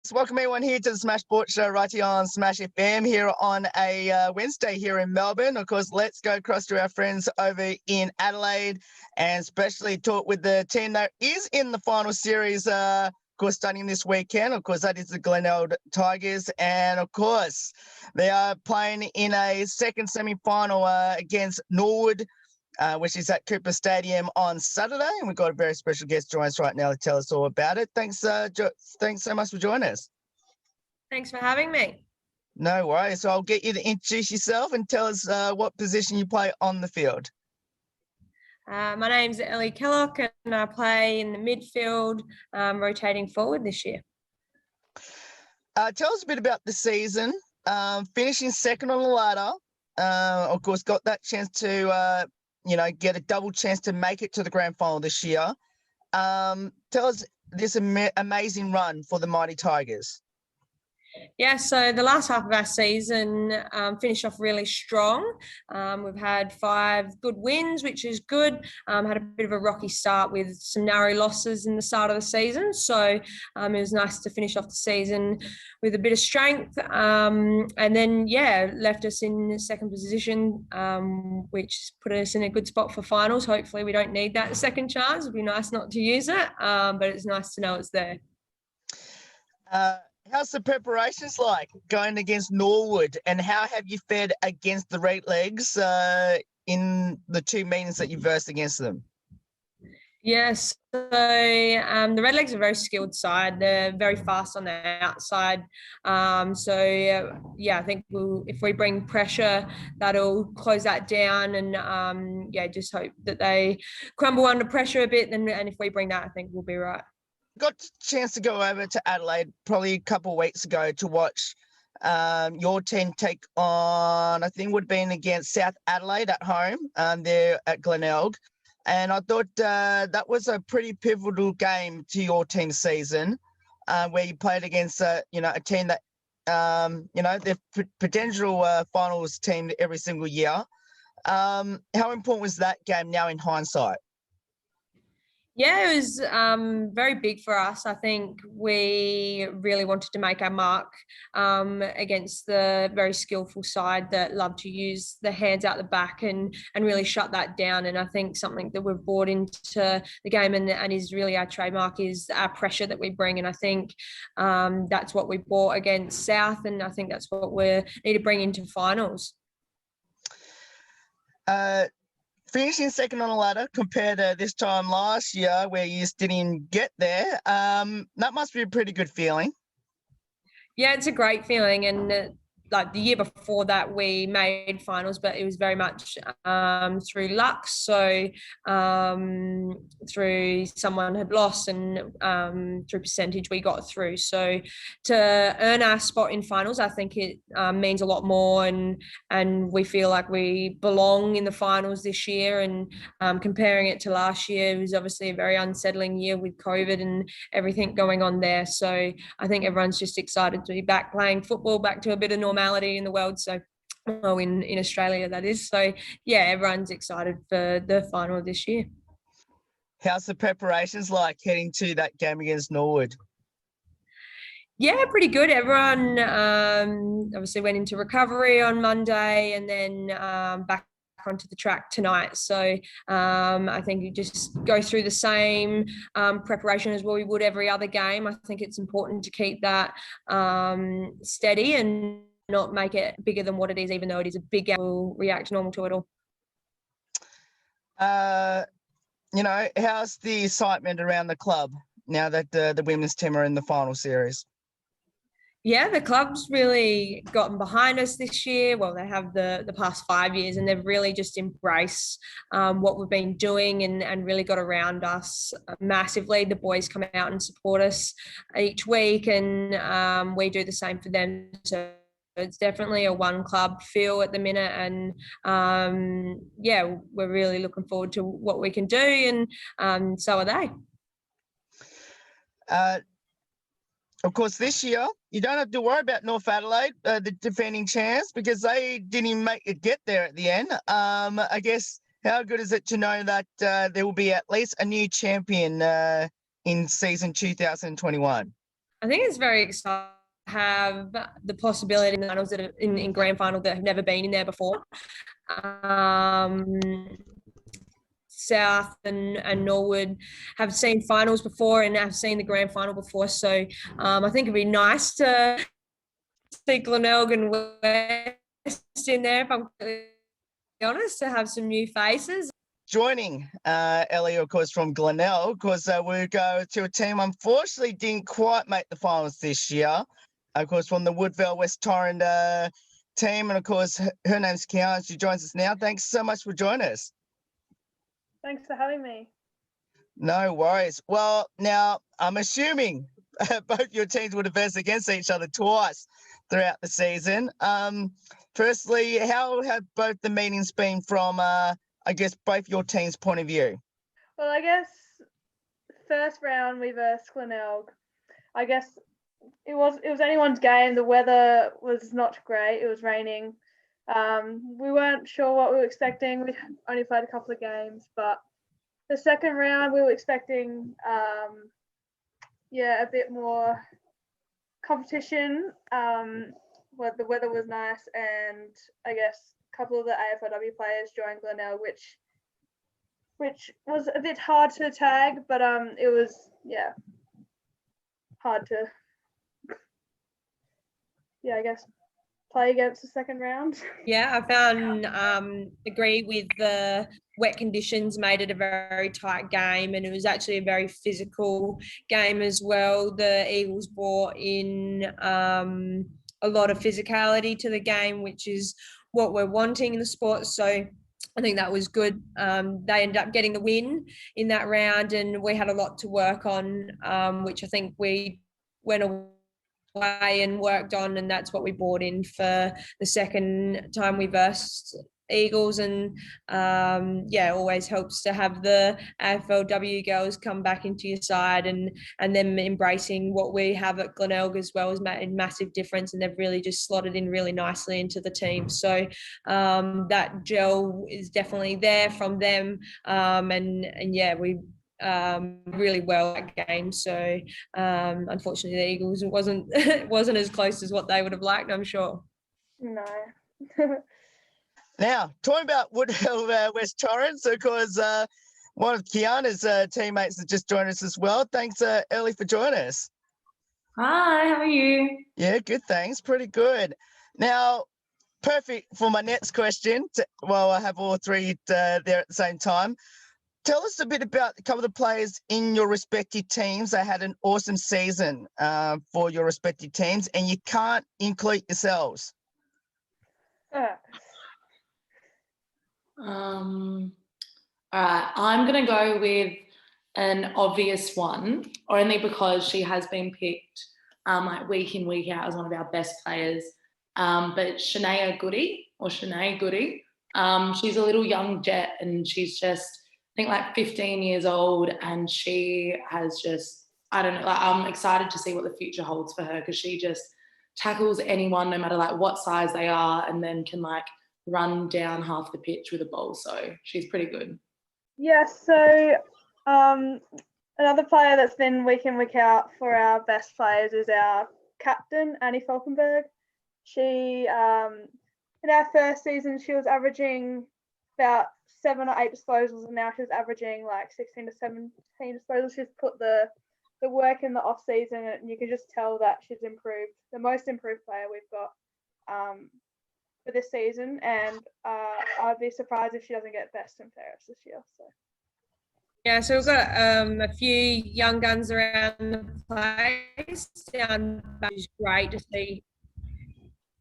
Welcome everyone here to the Smash Sports Show right here on Smash FM here on a Wednesday here in Melbourne. Of course, let's go across to our friends over in Adelaide and especially talk with the team that is in the final series, of course, starting this weekend. Of course, that is the Glenelg Tigers. And of course, they are playing in a second semi-final against Norwood, which is at Cooper Stadium on Saturday. And we've got a very special guest joining us right now to tell us all about it. Thanks so much for joining us. Thanks for having me. No worries. So I'll get you to introduce yourself and tell us what position you play on the field. My name's Ellie Kellock and I play in the midfield, rotating forward this year. Tell us a bit about the season. Finishing second on the ladder. Of course, got that chance to get a double chance to make it to the grand final this year. Tell us this amazing run for the Mighty Tigers. Yeah, so the last half of our season finished off really strong. We've had 5 good wins, which is good. Had a bit of a rocky start with some narrow losses in the start of the season. So it was nice to finish off the season with a bit of strength. And then, left us in second position, which put us in a good spot for finals. Hopefully we don't need that second chance. It'd be nice not to use it, but it's nice to know it's there. How's the preparations like going against Norwood, and how have you fared against the Redlegs in the 2 meetings that you versed against them? Yes, so the Redlegs are a very skilled side. They're very fast on the outside. I think if we bring pressure, that'll close that down, and just hope that they crumble under pressure a bit. And if we bring that, I think we'll be right. Got a chance to go over to Adelaide probably a couple of weeks ago to watch your team take on, I think would have been against South Adelaide at home there at Glenelg. And I thought that was a pretty pivotal game to your team's season where you played against, a team that, they're potential finals team every single year. How important was that game now in hindsight? Yeah, it was very big for us. I think we really wanted to make our mark against the very skillful side that love to use the hands out the back and really shut that down. And I think something that we've brought into the game and is really our trademark is our pressure that we bring. And I think that's what we brought against South, and I think that's what we need to bring into finals. Finishing second on the ladder compared to this time last year where you just didn't get there, that must be a pretty good feeling. Yeah, it's a great feeling. And like the year before that, we made finals, but it was very much through luck. So through someone had lost and through percentage we got through. So to earn our spot in finals, I think it means a lot more, and we feel like we belong in the finals this year. And comparing it to last year, it was obviously a very unsettling year with COVID and everything going on there. So I think everyone's just excited to be back playing football, back to a bit of normality in the world. So in Australia, that is. So everyone's excited for the final this year. How's the preparations like heading to that game against Norwood? Yeah, pretty good. Everyone obviously went into recovery on Monday and then back onto the track tonight. So I think you just go through the same preparation as we would every other game. I think it's important to keep that steady and not make it bigger than what it is, even though it is a big game. We'll react normal to it all. How's the excitement around the club now that the women's team are in the final series? Yeah, the club's really gotten behind us this year. Well, they have the past 5 years, and they've really just embraced what we've been doing and really got around us massively. The boys come out and support us each week, and we do the same for them. So it's definitely a one club feel at the minute, and we're really looking forward to what we can do, and so are they. Of course, this year you don't have to worry about North Adelaide, the defending champs, because they didn't even get there at the end. I guess how good is it to know that there will be at least a new champion in season 2021? I think it's very exciting to have the possibility in the finals that are in grand final that have never been in there before. South and Norwood have seen finals before and have seen the grand final before. So I think it'd be nice to see Glenelg and West in there, if I'm completely honest, to have some new faces. Joining Ellie, of course, from Glenelg, because we go to a team unfortunately didn't quite make the finals this year. Of course, from the Woodville West Torrens team, and of course, her name's Kiana. She joins us now. Thanks so much for joining us. Thanks for having me. No worries. Well, now I'm assuming both your teams would have versed against each other twice throughout the season. Firstly, how have both the meetings been from, I guess, both your teams' point of view? Well, I guess first round we versed Glenelg. I guess it was anyone's game. The weather was not great. It was raining. We weren't sure what we were expecting. We only played a couple of games, but the second round we were expecting, a bit more competition. But the weather was nice, and I guess a couple of the AFLW players joined Glenelg, which was a bit hard to tag, but it was hard to I guess play against the second round. Yeah, I found agree with the wet conditions made it a very tight game, and it was actually a very physical game as well. The Eagles brought in a lot of physicality to the game, which is what we're wanting in the sport. So I think that was good. They ended up getting the win in that round, and we had a lot to work on, which I think we went away and worked on, and that's what we brought in for the second time we versed Eagles. And always helps to have the AFLW girls come back into your side, and them embracing what we have at Glenelg as well has made a massive difference, and they've really just slotted in really nicely into the team. So that gel is definitely there from them, we really well that game. So unfortunately the Eagles wasn't as close as what they would have liked, I'm sure. No. Now, talking about Woodville West Torrens, of course, one of Kiana's teammates has just joined us as well. Thanks, Ellie, for joining us. Hi, how are you? Yeah, good, thanks. Pretty good. Now, perfect for my next question. I have all three there at the same time. Tell us a bit about a couple of the players in your respective teams that had an awesome season for your respective teams, and you can't include yourselves. All right, I'm going to go with an obvious one, only because she has been picked like week in, week out as one of our best players. But Shania Goody, she's a little young jet, and she's just, I think, like 15 years old, and she has just, I don't know, like, I'm excited to see what the future holds for her, because she just tackles anyone, no matter like what size they are, and then can like run down half the pitch with a ball. So she's pretty good. Yeah, so another player that's been week in, week out for our best players is our captain, Annie Falkenberg. She, in our first season, she was averaging about 7 or 8 disposals, and now she's averaging like 16 to 17 disposals. She's put the work in the off season, and you can just tell that she's improved, the most improved player we've got for this season. And I'd be surprised if she doesn't get best and fairest this year. So we've got a few young guns around the place. Which is great to see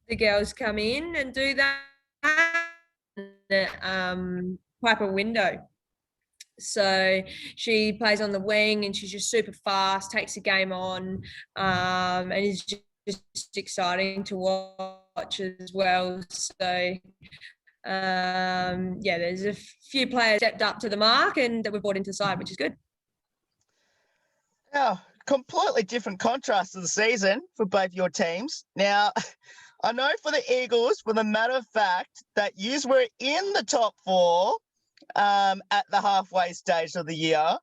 the girls come in and do that. Piper Window. So she plays on the wing, and she's just super fast, takes the game on, and is just exciting to watch as well. So there's a few players stepped up to the mark and that we've brought into the side, which is good. Now, completely different contrast to the season for both your teams. Now, I know for the Eagles, for the matter of fact, that you were in the top 4 at the halfway stage of the year.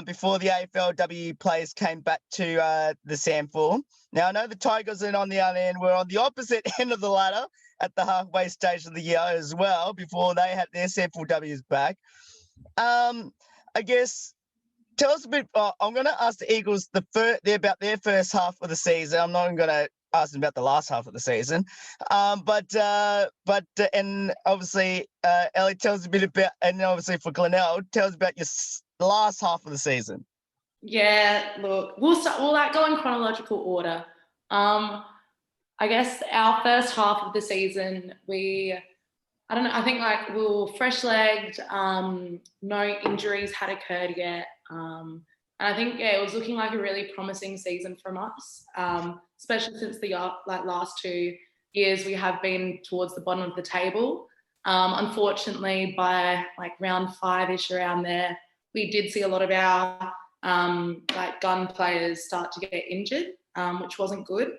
before the AFLW players came back to the SANFL. Now, I know the Tigers are on the other end. We're on the opposite end of the ladder at the halfway stage of the year as well, before they had their SANFLWs back. I guess, tell us a bit. I'm going to ask the Eagles about their first half of the season. I'm not going to ask them about the last half of the season. But and obviously, Ellie, tells a bit about, and obviously for Glenelg, tell us about your last half of the season. Yeah, look, we'll go in chronological order. I guess our first half of the season, I don't know, I think like we were fresh-legged, no injuries had occurred yet. And I think, it was looking like a really promising season from us, especially since the last 2 years we have been towards the bottom of the table. Unfortunately, by like round 5-ish, around there, we did see a lot of our gun players start to get injured, which wasn't good.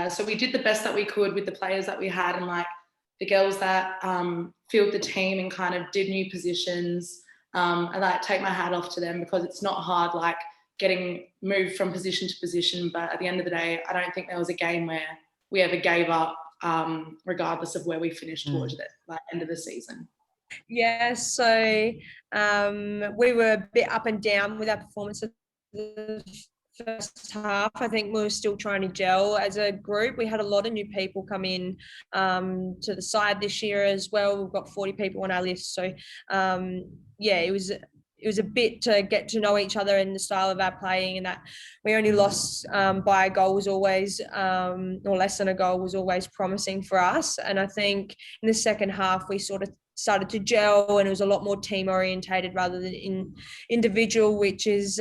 So we did the best that we could with the players that we had, and like the girls that filled the team and kind of did new positions. I like take my hat off to them, because it's not hard like getting moved from position to position. But at the end of the day, I don't think there was a game where we ever gave up, regardless of where we finished towards the end of the season. Yeah, so we were a bit up and down with our performance of the first half. I think we were still trying to gel as a group. We had a lot of new people come in to the side this year as well. We've got 40 people on our list. So, it was a bit to get to know each other and the style of our playing, and that we only lost by a goal was always, or less than a goal was always promising for us. And I think in the second half, we sort of started to gel, and it was a lot more team orientated rather than individual, which is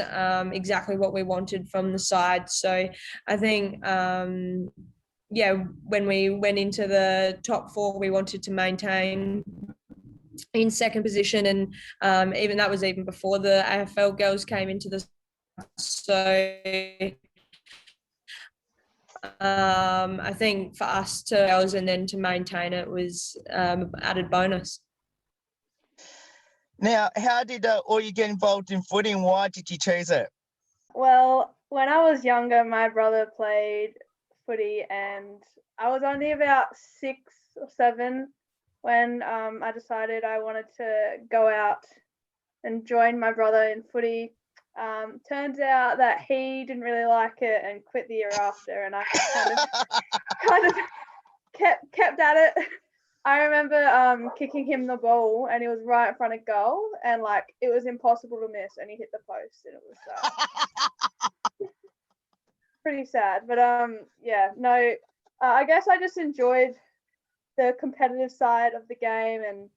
exactly what we wanted from the side. So I think, when we went into the top 4, we wanted to maintain in second position, and even that was even before the AFL girls came into the. So I think for us and then to maintain it was added bonus. Now, how did all you get involved in footy, and why did you choose it? Well, when I was younger, my brother played footy, and I was only about 6 or 7 when I decided I wanted to go out and join my brother in footy. Turns out that he didn't really like it and quit the year after, and I kind of kept at it. I remember kicking him the ball, and he was right in front of goal, and like it was impossible to miss, and he hit the post, and it was pretty sad. But I guess I just enjoyed the competitive side of the game, and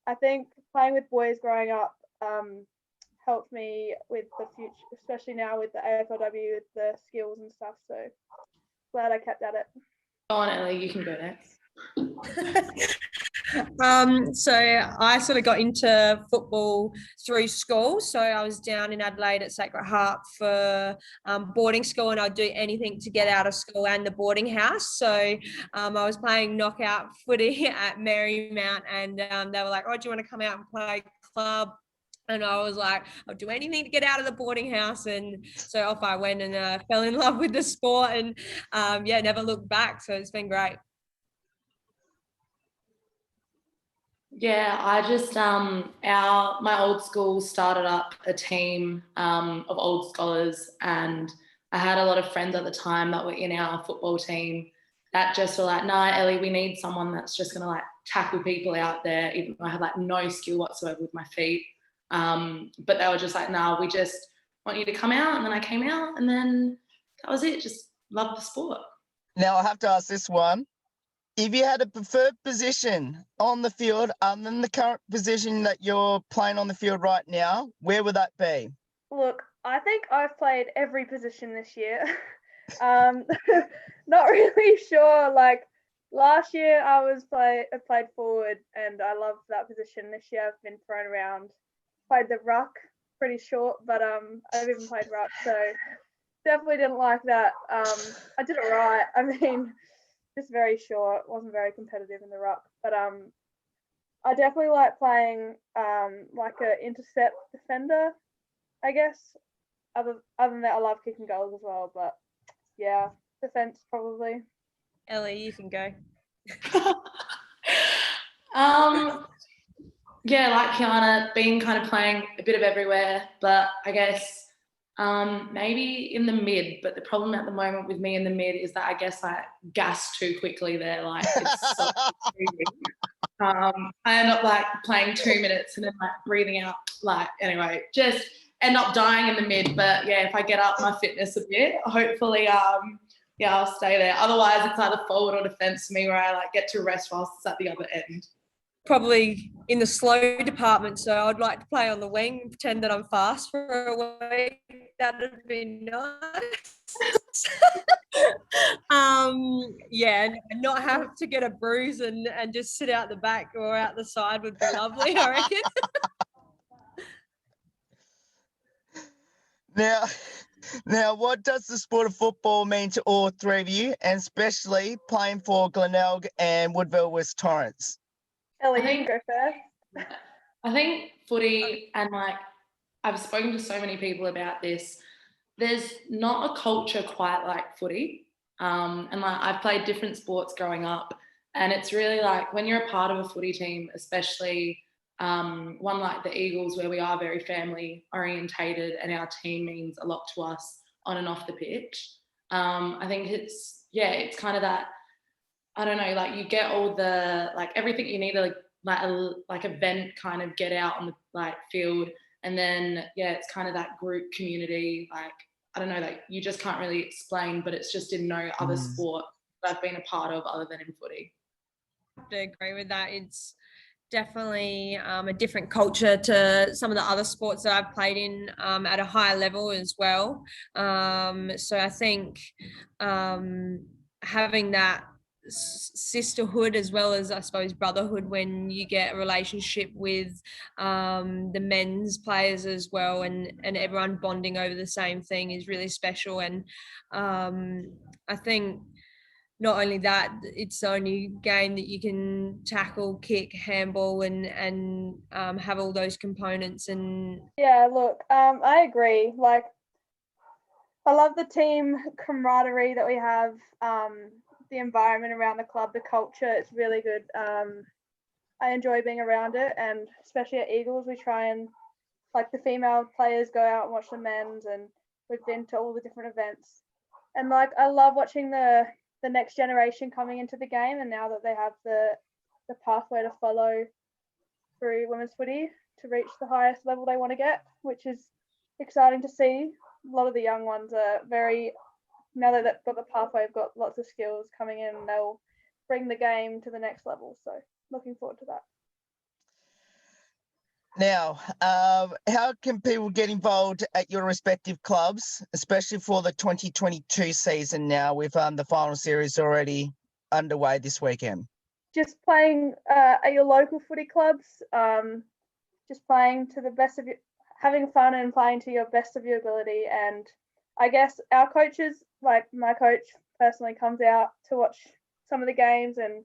I think playing with boys growing up helped me with the future, especially now with the AFLW, with the skills and stuff. So glad I kept at it. Go on, Ellie, you can go next. So I sort of got into football through school. So I was down in Adelaide at Sacred Heart for boarding school, and I'd do anything to get out of school and the boarding house. So I was playing knockout footy at Marymount, and they were like, "Oh, do you want to come out and play club?" And I was like, I'll do anything to get out of the boarding house. And so off I went, and fell in love with the sport, and never looked back. So it's been great. Yeah, I just my old school started up a team of old scholars, and I had a lot of friends at the time that were in our football team that just were like, "Nah, Ellie, we need someone that's just gonna like tackle people out there," even though I had like no skill whatsoever with my feet. But they were just like, "Nah, we just want you to come out." And then I came out, and then that was it. Just loved the sport. Now I have to ask this one. If you had a preferred position on the field other than the current position that you're playing on the field right now, where would that be? Look, I think I've played every position this year. Not really sure. Like last year I played forward, and I loved that position. This year I've been thrown around. Played the ruck, pretty short, but I've even played ruck, so definitely didn't like that. I did it right. I mean, just very short, wasn't very competitive in the ruck, but I definitely like playing like a intercept defender. I guess other than that, I love kicking goals as well. But yeah, defense probably. Ellie, you can go. Yeah, like Kiana, been kind of playing a bit of everywhere, but I guess maybe in the mid. But the problem at the moment with me in the mid is that I guess I gas too quickly there. Like it's so I end up like playing 2 minutes and then like breathing out. Like anyway, just end up dying in the mid. But yeah, if I get up my fitness a bit, hopefully yeah, I'll stay there. Otherwise, it's either forward or defense for me, where I like get to rest whilst it's at the other end. Probably in the slow department, so I'd like to play on the wing and pretend that I'm fast for a week. That'd be nice. Yeah, and not have to get a bruise and just sit out the back or out the side would be lovely, I reckon. Now, what does the sport of football mean to all three of you, and especially playing for Glenelg and Woodville West Torrens? Ellie, you can go first. I think footy, and like I've spoken to so many people about this, there's not a culture quite like footy. And like I've played different sports growing up, and it's really like when you're a part of a footy team, especially one like the Eagles, where we are very family orientated and our team means a lot to us on and off the pitch. I think it's kind of that, I don't know, like you get all the, like everything you need to like event kind of get out on the like field. And then, yeah, it's kind of that group community, like, I don't know, like you just can't really explain, but it's just in no other sport that I've been a part of other than in footy. I have to agree with that. It's definitely a different culture to some of the other sports that I've played in at a higher level as well. So I think having that sisterhood as well as I suppose brotherhood when you get a relationship with the men's players as well, and everyone bonding over the same thing is really special. And I think not only that, it's the only game that you can tackle, kick, handball, and have all those components. And yeah, look, I agree. Like, I love the team camaraderie that we have, the environment around the club, the culture. It's really good. I enjoy being around it, and especially at Eagles, we try and, like, the female players go out and watch the men's, and we've been to all the different events. And like, I love watching the next generation coming into the game, and now that they have the pathway to follow through women's footy to reach the highest level they want to get, which is exciting to see. A lot of the young ones are now that they've got the pathway, have got lots of skills coming in, and they'll bring the game to the next level. So looking forward to that. Now, how can people get involved at your respective clubs, especially for the 2022 season now with the final series already underway this weekend? Just playing at your local footy clubs, just playing to the best of your, having fun and playing to your best of your ability. And I guess our coaches, like my coach personally, comes out to watch some of the games, and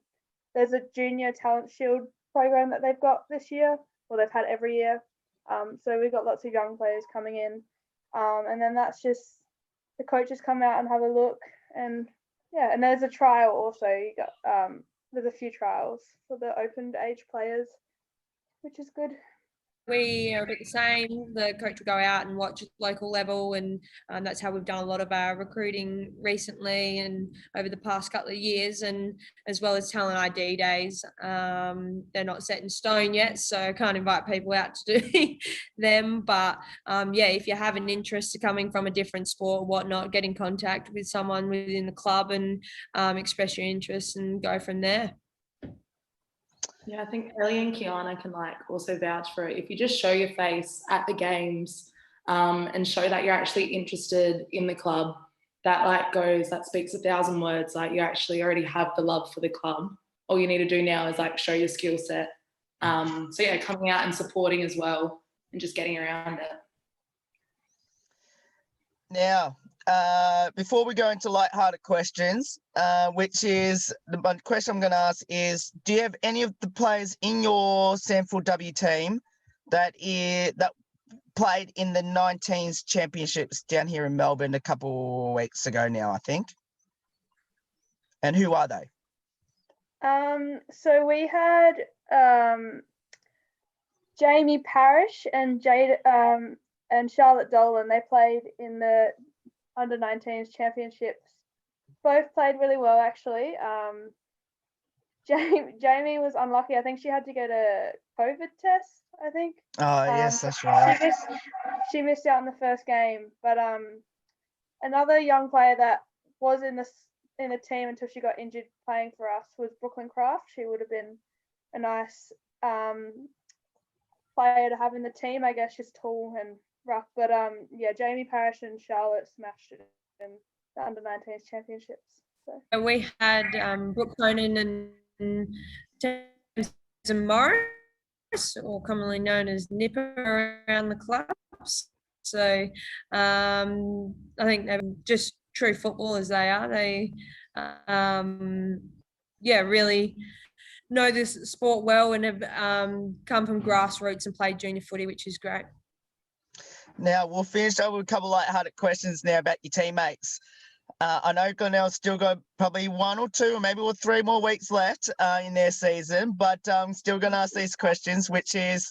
there's a junior talent shield program that they've got this year. Well, they've had every year. So we've got lots of young players coming in. And then that's just the coaches come out and have a look. And yeah, and there's a trial also. You got there's a few trials for the open age players, which is good. we are a bit the same. The coach will go out and watch at local level, and that's how we've done a lot of our recruiting recently and over the past couple of years, and as well as talent ID days. They're not set in stone yet, so I can't invite people out to do them. But yeah, if you have an interest coming from a different sport or whatnot, get in contact with someone within the club and express your interest and go from there. Yeah, I think Ellie and Kiana can also vouch for it. If you just show your face at the games and show that you're actually interested in the club, that speaks 1,000 words. You actually already have the love for the club. All you need to do now is show your skill set. So yeah, coming out and supporting as well and just getting around it. Now, before we go into lighthearted questions, which is the question I'm going to ask is, do you have any of the players in your SANFLW team that played in the 19s championships down here in Melbourne a couple weeks ago now, I think. And who are they? So we had Jamie Parrish and and Charlotte Dolan. They played in the under-19s championships. Both played really well, actually. Jamie was unlucky. I think she had to get a COVID test, I think. Oh, yes, that's right. She missed out on the first game. But another young player that was in the team until she got injured playing for us was Brooklyn Craft. She would have been a nice player to have in the team. I guess she's tall and rough. But yeah, Jamie Parrish and Charlotte smashed it in the under-19s championships. So. And we had Brooke Cronin and James Morris, or commonly known as Nipper, around the clubs. So I think they're just true footballers they are. They, really know this sport well and have come from grassroots and played junior footy, which is great. Now, we'll finish up with a couple of lighthearted questions now about your teammates. I know Glenelg's still got probably 1 or 2 or maybe 3 more weeks left in their season, but I'm still going to ask these questions, which is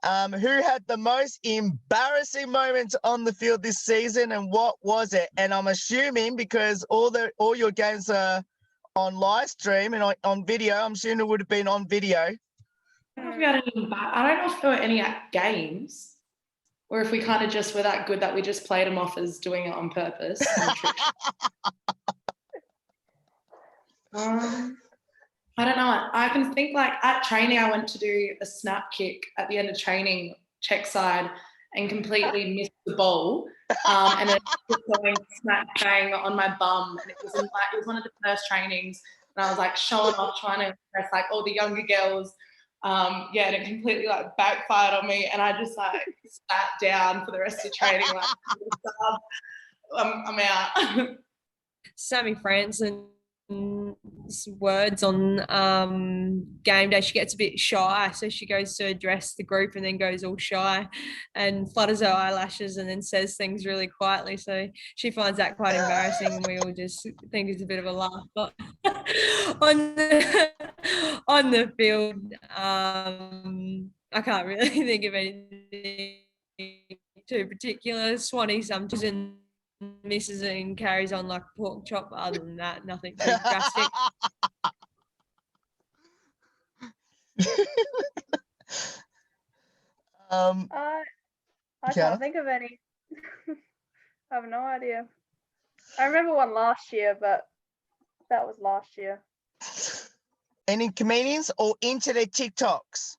who had the most embarrassing moments on the field this season and what was it? And I'm assuming because all your games are on live stream and on video, I'm assuming it would have been on video. I don't know if there were any at games. Or if we kind of just were that good that we just played them off as doing it on purpose. I don't know. I can think like at training, I went to do a snap kick at the end of training, check side, and completely missed the ball. And then going smack bang on my bum. And it was one of the first trainings. And I was like showing off, trying to impress like all the younger girls. And it completely like backfired on me, and I just like sat down for the rest of training. Like, I'm out. Sammy Franson words on game day. She gets a bit shy, so she goes to address the group and then goes all shy and flutters her eyelashes and then says things really quietly. So she finds that quite embarrassing, and we all just think it's a bit of a laugh. But on the field, I can't really think of anything too particular. Swanee sometimes and misses it and carries on like a pork chop. Other than that, nothing too drastic. I can't think of any. I have no idea. I remember one last year, but that was last year. Any comedians or internet TikToks?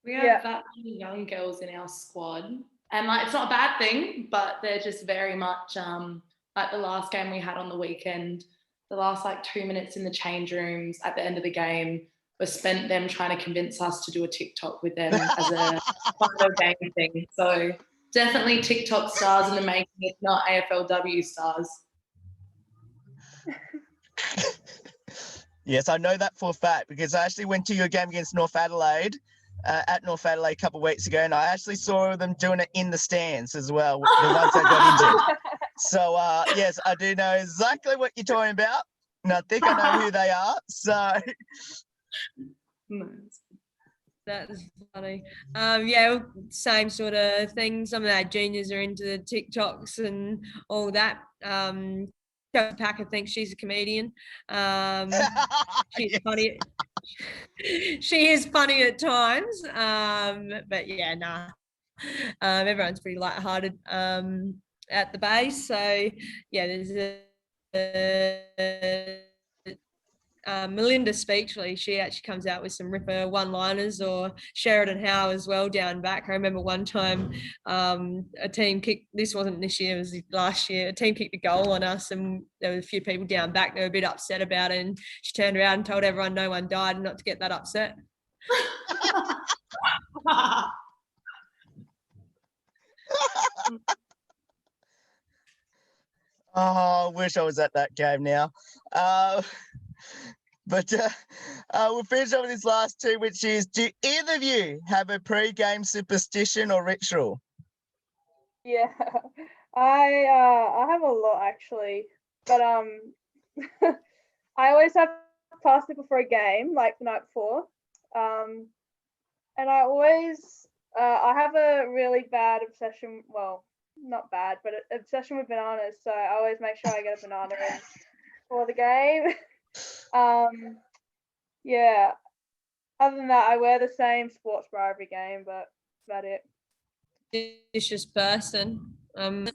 We have that many young girls in our squad. And like it's not a bad thing, but they're just very much like the last game we had on the weekend, the last like 2 minutes in the change rooms at the end of the game was spent them trying to convince us to do a TikTok with them as a final game thing. So definitely TikTok stars in the making, if not AFLW stars. Yes, I know that for a fact because I actually went to your game against North Adelaide. At North Adelaide a couple of weeks ago, and I actually saw them doing it in the stands as well, the ones that got injured. So, yes, I do know exactly what you're talking about, and I think I know who they are. So, that's funny. Same sort of thing. Some of our juniors are into the TikToks and all that. Packer thinks she's a comedian. She's funny. She is funny at times, but yeah, nah. Everyone's pretty lighthearted at the base. So yeah, there's Melinda Speechley. She actually comes out with some ripper one-liners, or Sheridan Howe as well down back. I remember one time a team kicked, this wasn't this year, it was last year, a team kicked a goal on us and there were a few people down back. They were a bit upset about it, and she turned around and told everyone no one died and not to get that upset. Oh, I wish I was at that game now. But we'll finish up with this last two, which is, do either of you have a pre-game superstition or ritual? Yeah, I have a lot actually, but I always have fasted before a game, like the night before, and I always I have a really bad obsession. Well, not bad, but obsession with bananas. So I always make sure I get a banana in for the game. Yeah. Other than that, I wear the same sports bra every game, but that's about it. Vicious person. I'll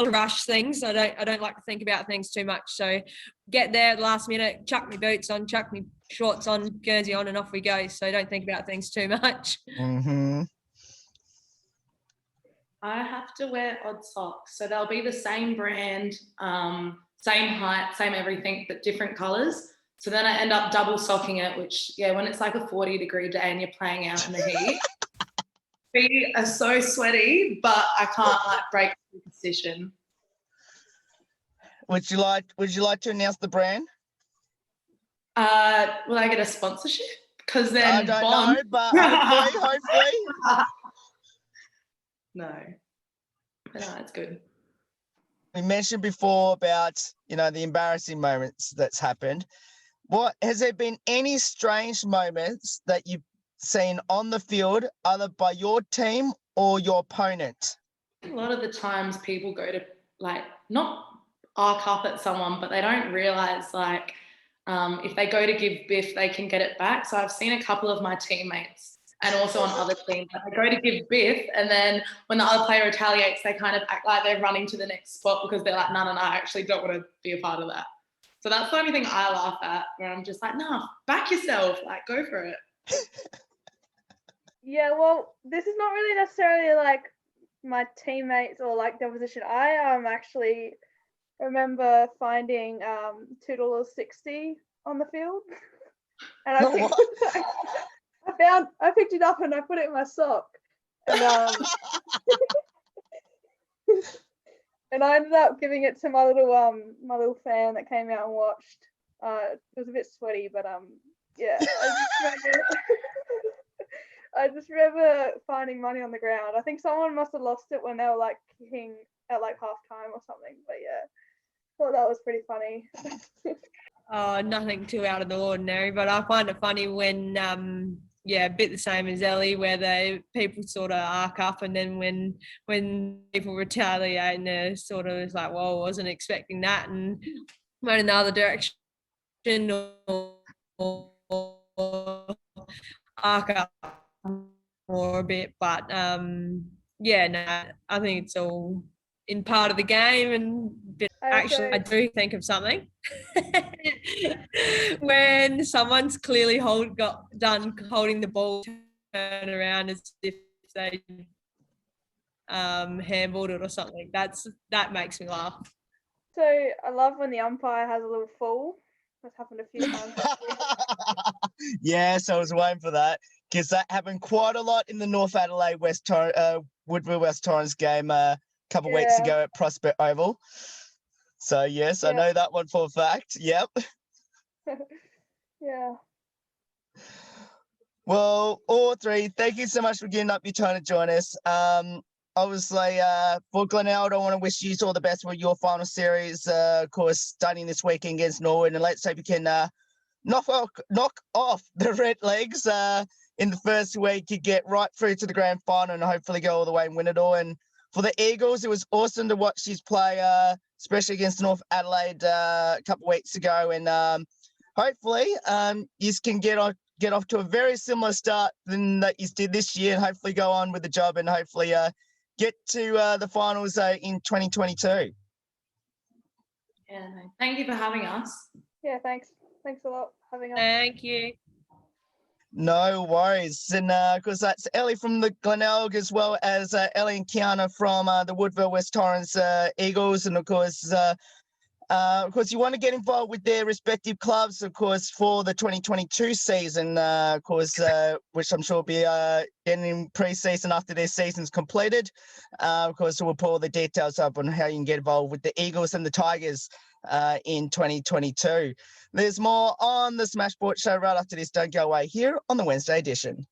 rush things. I don't like to think about things too much. So get there at the last minute, chuck my boots on, chuck my shorts on, Guernsey on, and off we go. So don't think about things too much. Mm-hmm. I have to wear odd socks. So they'll be the same brand, same height, same everything, but different colours. So then I end up double socking it, which, yeah, when it's like a 40-degree day and you're playing out in the heat, feet are so sweaty, but I can't like break the position. Would you like to announce the brand? Will I get a sponsorship? Because then I don't know, but hopefully. No, it's good. We mentioned before about, the embarrassing moments that's happened. What has there been any strange moments that you've seen on the field, either by your team or your opponent? A lot of the times people go to not arc up at someone, but they don't realise if they go to give biff, they can get it back. So I've seen a couple of my teammates and also on other teams, they go to give biff, and then when the other player retaliates, they kind of act like they're running to the next spot because they're like, no, I actually don't want to be a part of that. So that's the only thing I laugh at, where I'm just like, no, back yourself, go for it. Yeah, well, this is not really necessarily like my teammates or like the opposition. I actually remember finding $2.60 on the field, and I picked it up and I put it in my sock, and and I ended up giving it to my little fan that came out and watched. It was a bit sweaty, but yeah, I just remember finding money on the ground. I think someone must have lost it when they were kicking at halftime or something. But yeah, thought that was pretty funny. Oh, nothing too out of the ordinary, but I find it funny when a bit the same as Ellie, where people sort of arc up, and then when people retaliate, and they're sort of like, well, I wasn't expecting that, and went in the other direction, or arc up more a bit. But I think it's all in part of the game. And actually, I do think of something. When someone's clearly done holding the ball, turn around as if they handballed it or something. That makes me laugh. So I love when the umpire has a little fall. That's happened a few times. Yes, I was waiting for that, because that happened quite a lot in the North Adelaide Woodville West Torrens game a couple of weeks ago at Prospect Oval. So yes, I know that one for a fact. Yep. Yeah. Well, all three, thank you so much for giving up your time to join us. Obviously, for Glenelg, I want to wish you all the best with your final series, of course, starting this weekend against Norwood, and let's hope you can knock off the Red Legs in the first week. You get right through to the grand final and hopefully go all the way and win it all. And for the Eagles, it was awesome to watch you play, especially against North Adelaide a couple of weeks ago, and hopefully you can get off to a very similar start than that you did this year, and hopefully go on with the job, and hopefully get to the finals in 2022. Yeah, thank you for having us. Yeah, thanks a lot for having us. Thank you. No worries. And of course, that's Ellie from the Glenelg, as well as Ellie and Kiana from the Woodville West Torrens Eagles. And of course, you want to get involved with their respective clubs, of course, for the 2022 season, which I'm sure will be getting in pre-season after their season's completed. Of course, we'll put all the details up on how you can get involved with the Eagles and the Tigers in 2022. There's more on the Smash Sports Show right after this. Don't go away here on the Wednesday edition.